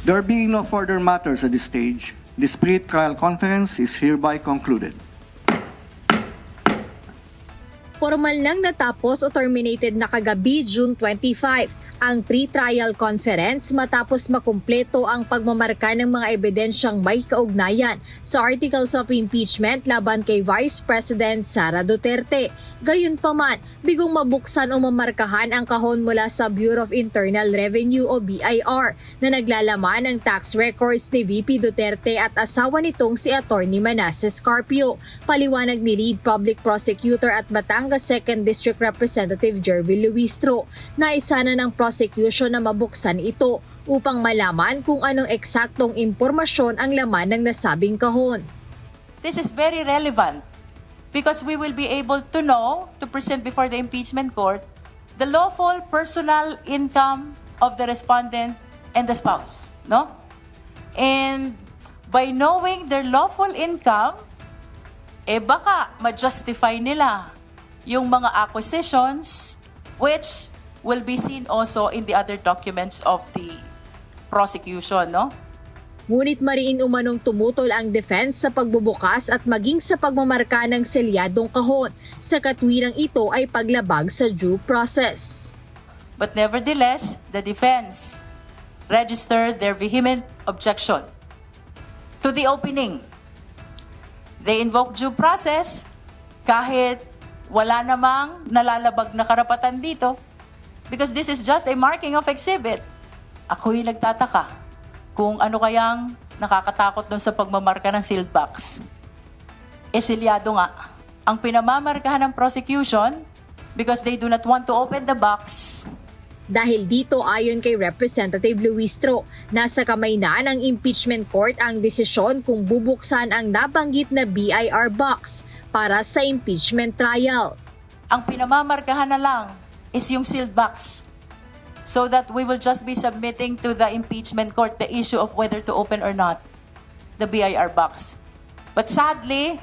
There being no further matters at this stage, this pre-trial conference is hereby concluded. Formal nang natapos o terminated na kagabi June 25 ang pre-trial conference matapos makumpleto ang pagmamarka ng mga ebidensyang may kaugnayan sa articles of impeachment laban kay Vice President Sara Duterte. Gayunpaman, bigong mabuksan o mamarkahan ang kahon mula sa Bureau of Internal Revenue o BIR na naglalaman ng tax records ni VP Duterte at asawa nitong si Atty. Manasseh Carpio. Paliwanag ni Lead Public Prosecutor at Batangas 2nd District Representative Jervy Luistro na isa na ng prosecution na mabuksan ito upang malaman kung anong eksaktong impormasyon ang laman ng nasabing kahon. This is very relevant because we will be able to know, to present before the impeachment court, the lawful personal income of the respondent and the spouse, no? And by knowing their lawful income, baka ma-justify nila yung mga acquisitions which will be seen also in the other documents of the prosecution, no? Ngunit mariin umanong tumutol ang defense sa pagbubukas at maging sa pagmamarka ng selyadong kahon sa katwirang ito ay paglabag sa due process. But nevertheless, the defense registered their vehement objection to the opening. They invoked due process kahit wala namang nalalabag na karapatan dito because this is just a marking of exhibit. Ako'y nagtataka kung ano kayang nakakatakot dun sa pagmamarka ng sealed box. Selyado nga. Ang pinamamarkahan ng prosecution because they do not want to open the box. Dahil dito ayon kay Representative Luistro, nasa kamay na ng impeachment court ang desisyon kung bubuksan ang nabanggit na BIR box para sa impeachment trial. Ang pinamamarkahan na lang is yung sealed box. So that we will just be submitting to the impeachment court the issue of whether to open or not the BIR box. But sadly,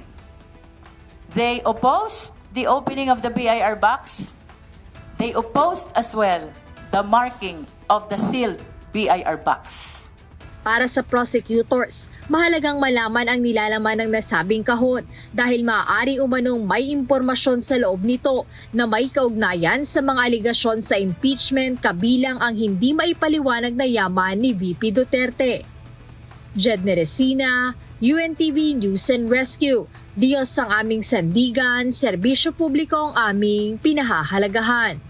they opposed the opening of the BIR box. They opposed as well the marking of the sealed BIR box. Para sa prosecutors, mahalagang malaman ang nilalaman ng nasabing kahon dahil maaari umanong may impormasyon sa loob nito na may kaugnayan sa mga aligasyon sa impeachment kabilang ang hindi maipaliwanag na yaman ni VP Duterte. Jed Neresina, UNTV News and Rescue. Diyos ang aming sandigan, serbisyo publiko ang aming pinahahalagahan.